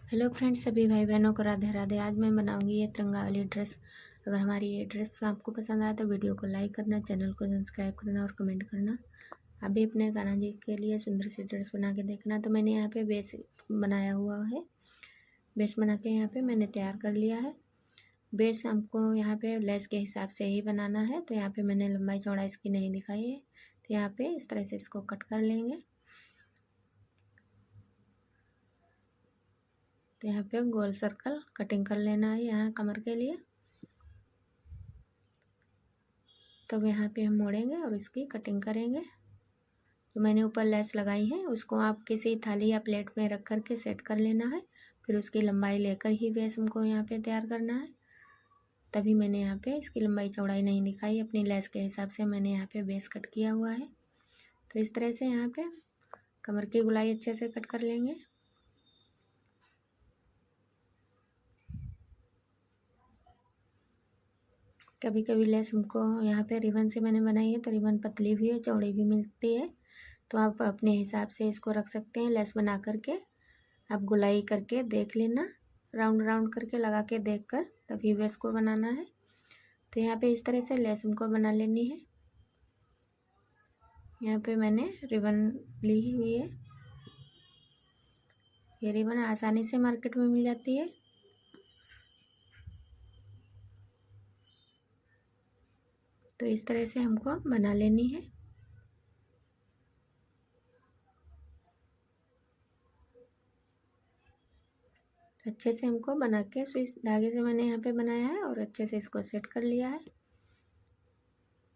Hello friends, सभी भाई बहनों को राधे राधे। आज मैं बनाऊंगी ये तिरंगा वाली ड्रेस। अगर हमारी ये ड्रेस आपको पसंद आए तो वीडियो को लाइक करना, चैनल को सब्सक्राइब करना और कमेंट करना। आप भी अपने कान्हा जी के लिए सुंदर सी ड्रेस बना के देखना। तो मैंने यहाँ पे बेस बनाया हुआ है। बेस बना के यहाँ पे मैंने तैयार कर लिया है। बेस हमको यहाँ पे लेस के हिसाब से ही बनाना है। तो यहाँ पे मैंने लंबाई चौड़ाई इसकी नहीं दिखाई है। तो यहाँ पे इस तरह से इसको कट कर लेंगे। तो यहाँ पे गोल सर्कल कटिंग कर लेना है यहाँ कमर के लिए। तब यहाँ पे हम मोड़ेंगे और इसकी कटिंग करेंगे। जो मैंने ऊपर लेस लगाई है उसको आप किसी थाली या प्लेट में रख कर के सेट कर लेना है। फिर उसकी लंबाई लेकर ही बेस हमको यहाँ पे तैयार करना है। तभी मैंने यहाँ पे इसकी लंबाई चौड़ाई नहीं दिखाई, अपनी लेस के हिसाब से मैंने यहाँ पे बेस कट किया हुआ है। तो इस तरह से यहाँ पे कमर की गोलाई अच्छे से कट कर लेंगे। कभी कभी लेस हमको यहाँ पे रिबन से मैंने बनाई है तो रिबन पतली भी है, चौड़ी भी मिलती है। तो आप अपने हिसाब से इसको रख सकते हैं। लेस बना करके आप गुलाई करके देख लेना, राउंड राउंड करके लगा के देख कर तभी बेस को बनाना है। तो यहाँ पे इस तरह से लेस हमको बना लेनी है। यहाँ पे मैंने रिबन ली हुई है। ये रिबन आसानी से मार्केट में मिल जाती है। तो इस तरह से हमको बना लेनी है। अच्छे से हमको बना के सुई धागे से मैंने यहाँ पे बनाया है और अच्छे से इसको सेट कर लिया है।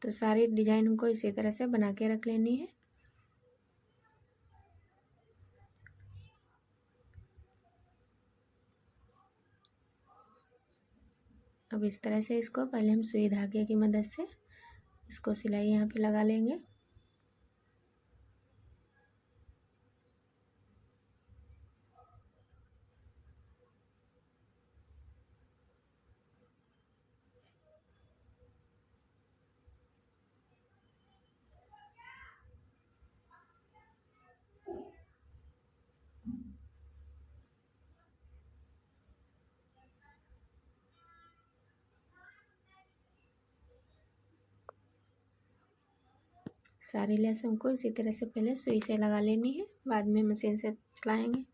तो सारी डिजाइन हमको इसी तरह से बना के रख लेनी है। अब इस तरह से इसको पहले हम सुई धागे की मदद से इसको सिलाई यहाँ पे लगा लेंगे। सारी लेस हमको इसी तरह से पहले सुई से लगा लेनी है, बाद में मशीन से चलाएंगे।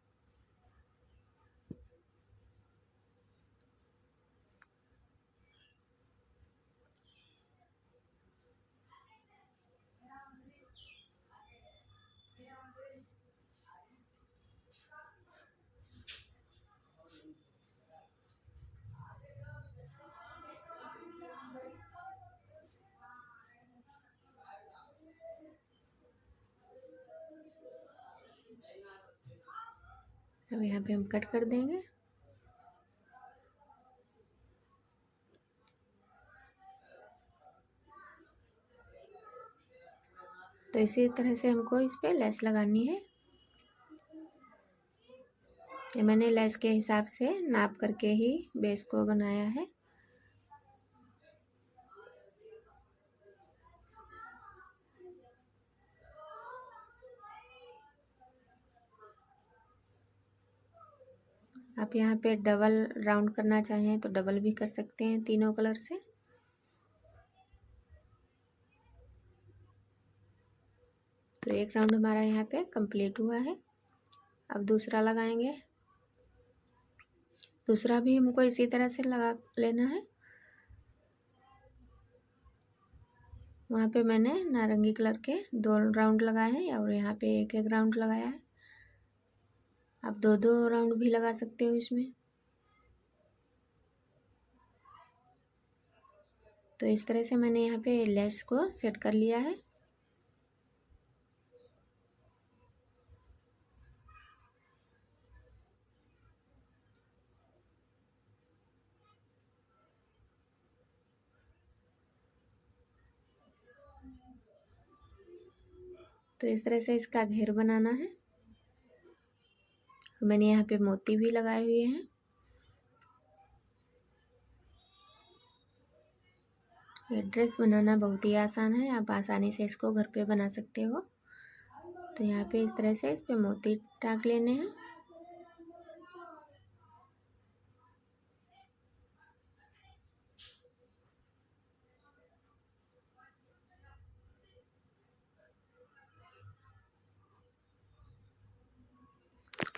अब यहाँ पे हम कट कर देंगे। तो इसी तरह से हमको इस पे लेस लगानी है। ये मैंने लेस के हिसाब से नाप करके ही बेस को बनाया है। आप यहाँ पे डबल राउंड करना चाहें तो डबल भी कर सकते हैं तीनों कलर से। तो एक राउंड हमारा यहाँ पे कंप्लीट हुआ है। अब दूसरा लगाएंगे। दूसरा भी हमको इसी तरह से लगा लेना है। वहाँ पे मैंने नारंगी कलर के 2 राउंड लगाए हैं और यहाँ पे एक एक राउंड लगाया है। आप 2-2 राउंड भी लगा सकते हो इसमें। तो इस तरह से मैंने यहाँ पे लेस को सेट कर लिया है। तो इस तरह से इसका घेर बनाना है। मैंने यहाँ पे मोती भी लगाए हुए हैं। ये ड्रेस बनाना बहुत ही आसान है, आप आसानी से इसको घर पे बना सकते हो। तो यहाँ पे इस तरह से इस पे मोती टाक लेने हैं।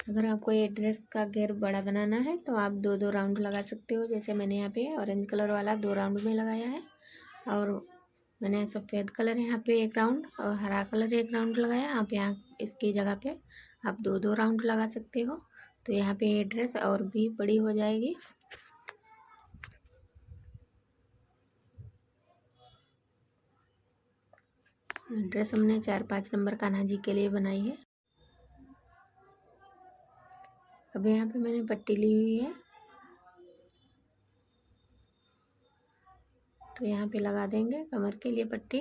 अगर आपको ये ड्रेस का घेर बड़ा बनाना है तो आप 2-2 राउंड लगा सकते हो। जैसे मैंने यहाँ पे ऑरेंज कलर वाला 2 राउंड में लगाया है, और मैंने सफ़ेद कलर यहाँ पे 1 राउंड और हरा कलर 1 राउंड लगाया। आप यहाँ इसकी जगह पे आप 2-2 राउंड लगा सकते हो, तो यहाँ पे ये ड्रेस और भी बड़ी हो जाएगी। ड्रेस हमने 4-5 नंबर कान्हा जी के लिए बनाई है। अब यहाँ पे मैंने पट्टी ली हुई है, तो यहाँ पे लगा देंगे कमर के लिए पट्टी।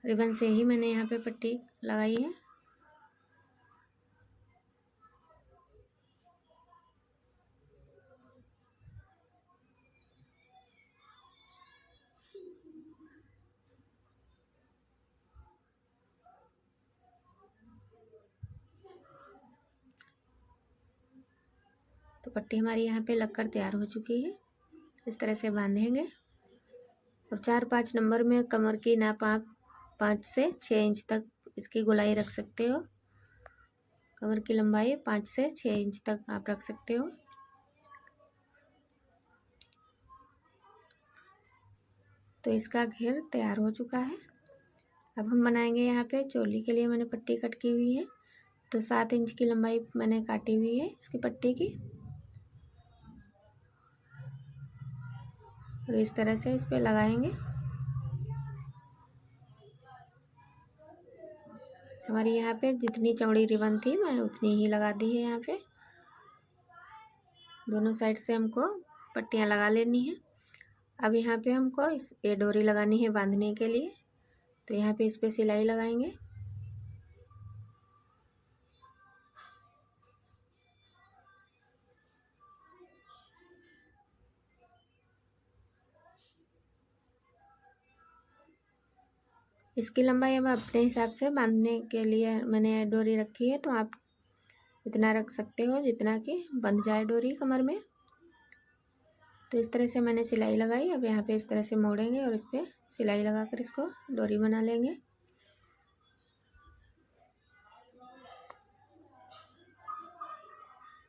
रिबन से ही मैंने यहाँ पे पट्टी लगाई है। तो पट्टी हमारी यहाँ पे लगकर तैयार हो चुकी है। इस तरह से बांधेंगे, और 4-5 नंबर में कमर की नाप आप 5 से 6 इंच तक इसकी गोलाई रख सकते हो। कमर की लंबाई 5 से 6 इंच तक आप रख सकते हो। तो इसका घेर तैयार हो चुका है। अब हम बनाएंगे यहाँ पे चोली के लिए मैंने पट्टी कट की हुई है, तो 7 इंच की लंबाई मैंने काटी हुई है इसकी पट्टी की, और इस तरह से इस पे लगाएंगे। हमारी यहाँ पे जितनी चौड़ी रिबन थी मैंने उतनी ही लगा दी है। यहाँ पे दोनों साइड से हमको पट्टियाँ लगा लेनी है। अब यहाँ पे हमको ये डोरी लगानी है बांधने के लिए, तो यहाँ पे इस पे सिलाई लगाएंगे। इसकी लंबाई अब अपने हिसाब से बांधने के लिए मैंने डोरी रखी है, तो आप इतना रख सकते हो जितना कि बंध जाए डोरी कमर में। तो इस तरह से मैंने सिलाई लगाई। अब यहाँ पे इस तरह से मोड़ेंगे और इस पर सिलाई लगाकर इसको डोरी बना लेंगे।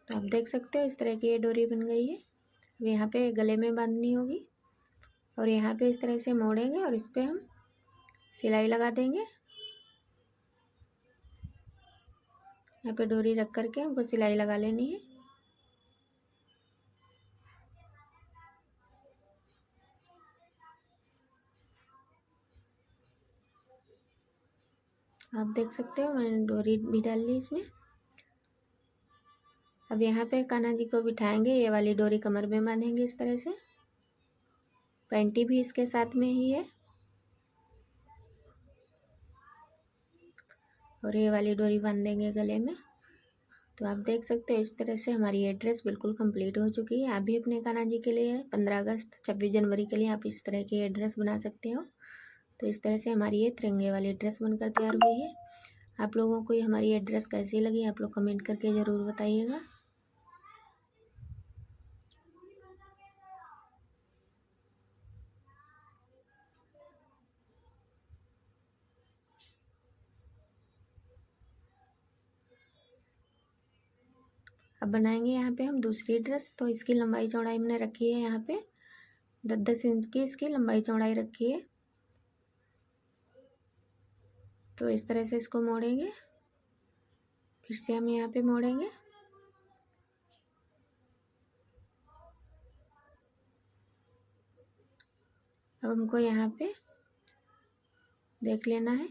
तो आप देख सकते हो इस तरह की ये डोरी बन गई है। अब यहाँ पे गले में बांधनी होगी, और यहाँ पे इस तरह से मोड़ेंगे और इस पर हम सिलाई लगा देंगे। यहाँ पे डोरी रख करके हमको सिलाई लगा लेनी है। आप देख सकते हो मैंने डोरी भी डाल ली इसमें। अब यहाँ पे कान्हा जी को बिठाएंगे, ये वाली डोरी कमर में बांधेंगे इस तरह से। पैंटी भी इसके साथ में ही है, और ये वाली डोरी बांध देंगे गले में। तो आप देख सकते हो इस तरह से हमारी ये ड्रेस बिल्कुल कंप्लीट हो चुकी है। आप भी अपने कान्हा जी के लिए 15 अगस्त 26 जनवरी के लिए आप इस तरह की ये ड्रेस बना सकते हो। तो इस तरह से हमारी ये तिरंगे वाली ड्रेस बनकर तैयार हुई है। आप लोगों को ये हमारी ये ड्रेस कैसी लगी आप लोग कमेंट करके ज़रूर बताइएगा। अब बनाएंगे यहाँ पे हम दूसरी ड्रेस। तो इसकी लंबाई चौड़ाई हमने रखी है यहाँ पे 10-10 इंच की इसकी लंबाई चौड़ाई रखी है। तो इस तरह से इसको मोड़ेंगे, फिर से हम यहाँ पे मोड़ेंगे। अब हमको यहाँ पे देख लेना है।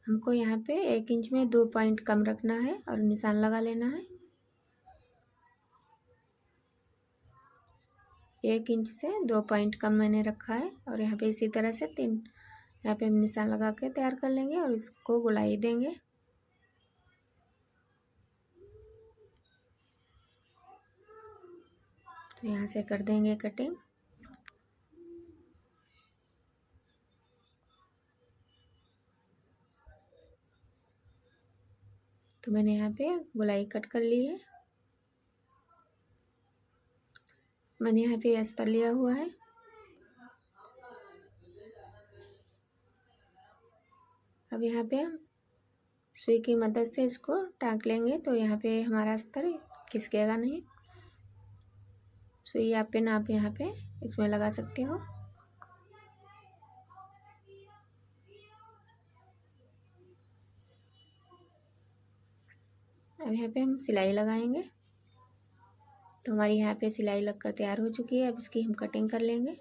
हमको यहाँ पे 1 इंच में 2 पॉइंट कम रखना है और निशान लगा लेना है। 1 इंच से 2 पॉइंट कम मैंने रखा है, और यहाँ पे इसी तरह से 3 यहाँ पे हम निशान लगा के तैयार कर लेंगे और इसको गोलाई देंगे। तो यहाँ से कर देंगे कटिंग। तो मैंने यहाँ पे गोलाई कट कर ली है। मैंने यहाँ पे अस्तर लिया हुआ है। अब यहाँ पे हम सुई की मदद से इसको टाँक लेंगे, तो यहाँ पे हमारा अस्तर खिसकेगा नहीं। सुई आप पिन आप यहाँ पे इसमें लगा सकते हो। अब यहाँ पे हम सिलाई लगाएंगे। तो हमारी यहाँ पे सिलाई लगकर तैयार हो चुकी है। अब इसकी हम कटिंग कर लेंगे।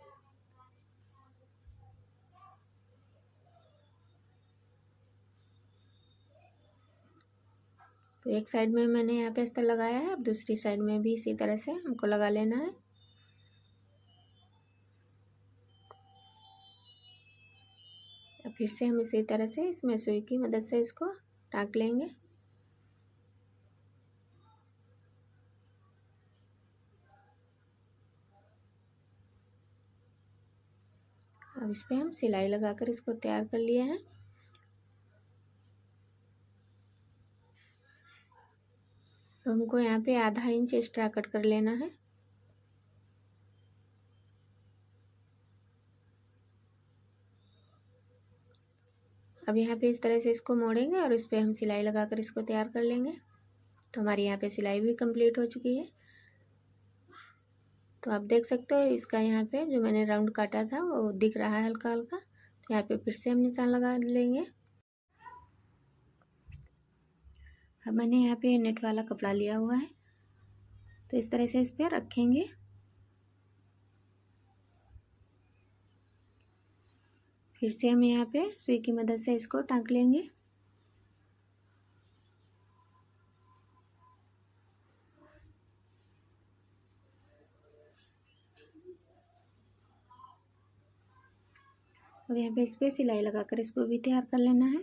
तो एक साइड में मैंने यहाँ पे अस्तर लगाया है, अब दूसरी साइड में भी इसी तरह से हमको लगा लेना है। अब फिर से हम इसी तरह से इसमें सुई की मदद से इसको टाँक लेंगे। अब इस पर हम सिलाई लगाकर इसको तैयार कर लिए हैं। हमको यहाँ पे आधा इंच एक्स्ट्रा कट कर लेना है। अब यहाँ पे इस तरह से इसको मोड़ेंगे और इस पर हम सिलाई लगाकर इसको तैयार कर लेंगे। तो हमारी यहाँ पे सिलाई भी कंप्लीट हो चुकी है। तो आप देख सकते हो इसका यहाँ पे जो मैंने राउंड काटा था वो दिख रहा है हल्का हल्का। तो यहाँ पे फिर से हम निशान लगा लेंगे। अब मैंने यहाँ पे नेट वाला कपड़ा लिया हुआ है, तो इस तरह से इस पर रखेंगे। फिर से हम यहाँ पे सुई की मदद से इसको टाँक लेंगे। अब यहाँ पे इस पर सिलाई लगाकर इसको भी तैयार कर लेना है।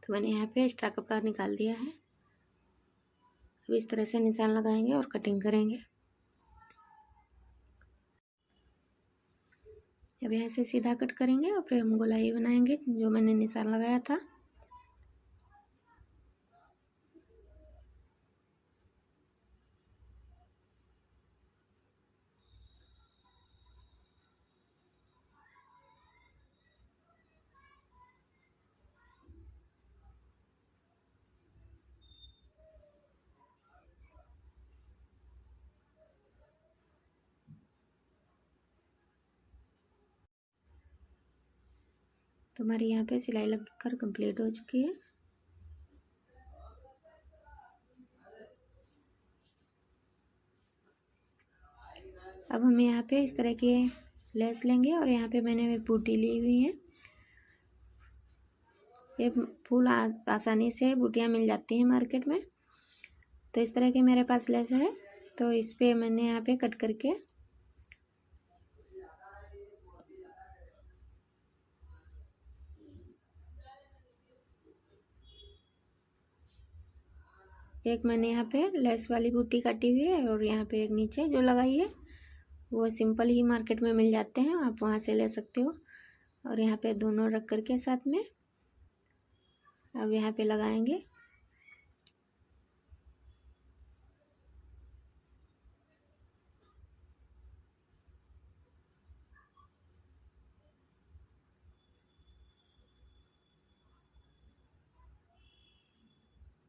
तो मैंने यहाँ पे एक्स्ट्रा कपड़ा निकाल दिया है। अब इस तरह से निशान लगाएंगे और कटिंग करेंगे। अब यहाँ से सीधा कट करेंगे और फिर हम गोलाई बनाएंगे जो मैंने निशान लगाया था। तो हमारी यहाँ पे सिलाई लगकर कंप्लीट हो चुकी है। अब हम यहाँ पे इस तरह के लेस लेंगे और यहाँ पे मैंने बूटी ली हुई है। ये फूल आसानी से बूटियाँ मिल जाती हैं मार्केट में। तो इस तरह के मेरे पास लेस है, तो इस पे मैंने यहाँ पे कट करके एक मैंने यहाँ पे लेस वाली बूटी काटी हुई है और यहाँ पे एक नीचे जो लगाई है वो सिंपल ही मार्केट में मिल जाते हैं, आप वहाँ से ले सकते हो। और यहाँ पे दोनों रख करके साथ में अब यहाँ पे लगाएंगे।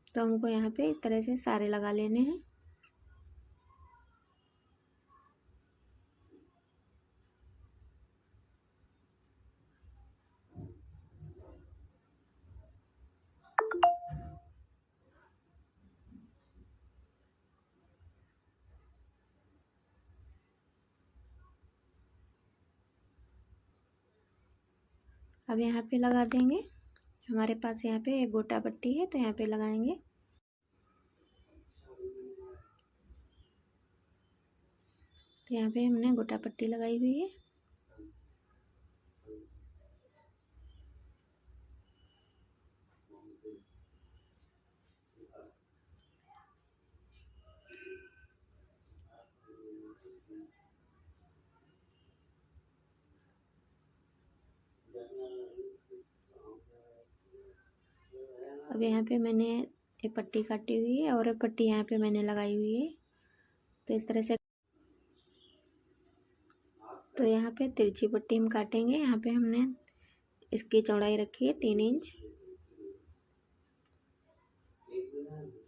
तो हमको यहाँ पे इस तरह से सारे लगा लेने हैं। अब यहाँ पे लगा देंगे। हमारे पास यहाँ पे एक गोटा पट्टी है, तो यहाँ पे लगाएंगे। तो यहाँ पे हमने गोटा पट्टी लगाई हुई है। अब यहाँ पे मैंने ये पट्टी काटी हुई है और ये पट्टी यहाँ पे मैंने लगाई हुई है। तो इस तरह से तो यहाँ पे तिरछी पट्टी हम काटेंगे। यहाँ पे हमने इसकी चौड़ाई रखी है 3 इंच।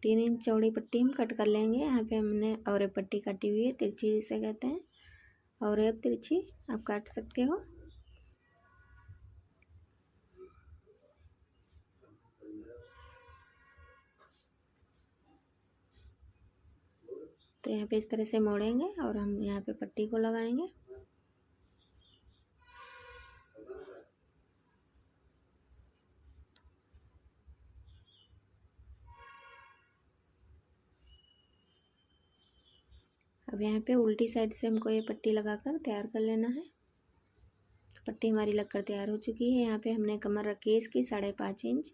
3 इंच चौड़ी पट्टी हम कट कर लेंगे। यहाँ पे हमने और पट्टी काटी हुई है, तिरछी जिसे कहते हैं, और अब तिरछी आप काट सकते हो। तो यहाँ पे इस तरह से मोड़ेंगे और हम यहाँ पे पट्टी को लगाएंगे। अब यहाँ पे उल्टी साइड से हमको ये पट्टी लगाकर तैयार कर लेना है। पट्टी हमारी लगकर तैयार हो चुकी है। यहाँ पे हमने कमर रखी है इसकी 5.5 इंच।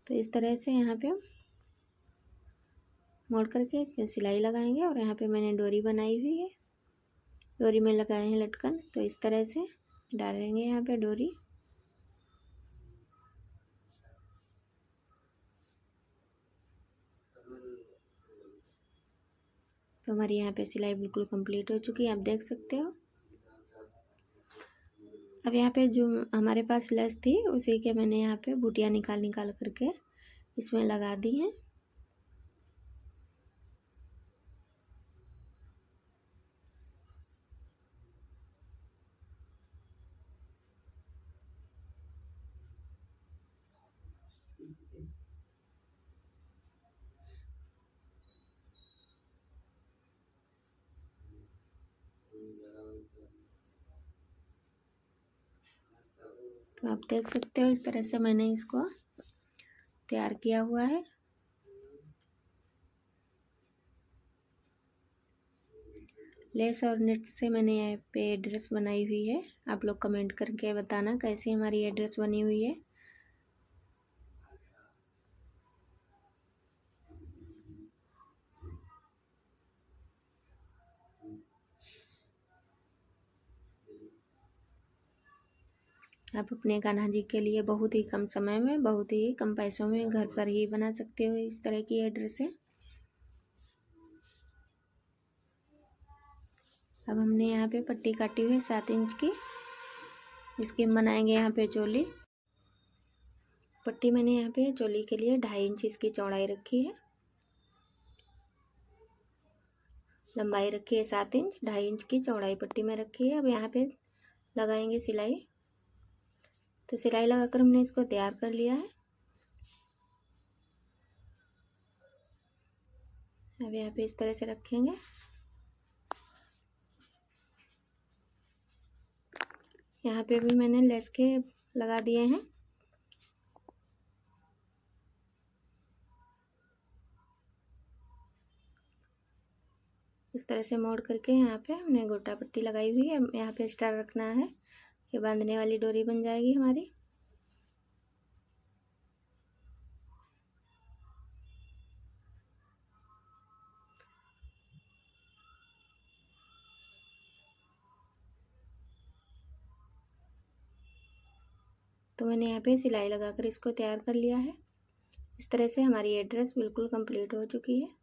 तो इस तरह से यहाँ पे हम मोड़ करके इसमें सिलाई लगाएंगे और यहाँ पे मैंने डोरी बनाई हुई है, डोरी में लगाए हैं लटकन। तो इस तरह से डालेंगे यहाँ पे डोरी। तो हमारी यहाँ पे सिलाई बिल्कुल कंप्लीट हो चुकी है, आप देख सकते हो। अब यहाँ पे जो हमारे पास लेस थी उसी के मैंने यहाँ पे बूटियाँ निकाल करके इसमें लगा दी हैं। तो आप देख सकते हो इस तरह से मैंने इसको तैयार किया हुआ है। लेस और नेट से मैंने यहाँ पे ड्रेस बनाई हुई है। आप लोग कमेंट करके बताना कैसी हमारी ये ड्रेस बनी हुई है। आप अपने कान्हा जी के लिए बहुत ही कम समय में, बहुत ही कम पैसों में घर पर ही बना सकते हो इस तरह की ये ड्रेसें। अब हमने यहाँ पे पट्टी काटी हुई है 7 इंच की। इसकी हम बनाएंगे यहाँ पे चोली। पट्टी मैंने यहाँ पे चोली के लिए 2.5 इंच इसकी चौड़ाई रखी है, लंबाई रखी है 7 इंच, 2.5 इंच की चौड़ाई पट्टी में रखी है। अब यहाँ पे लगाएंगे सिलाई। तो सिलाई लगाकर हमने इसको तैयार कर लिया है। अब यहाँ पे इस तरह से रखेंगे। यहाँ पे भी मैंने लेस के लगा दिए हैं। इस तरह से मोड़ करके यहाँ पे हमने गोटा पट्टी लगाई हुई है। यहाँ पे स्टार रखना है, ये बांधने वाली डोरी बन जाएगी हमारी। तो मैंने यहाँ पे सिलाई लगाकर इसको तैयार कर लिया है। इस तरह से हमारी ये ड्रेस बिल्कुल कंप्लीट हो चुकी है।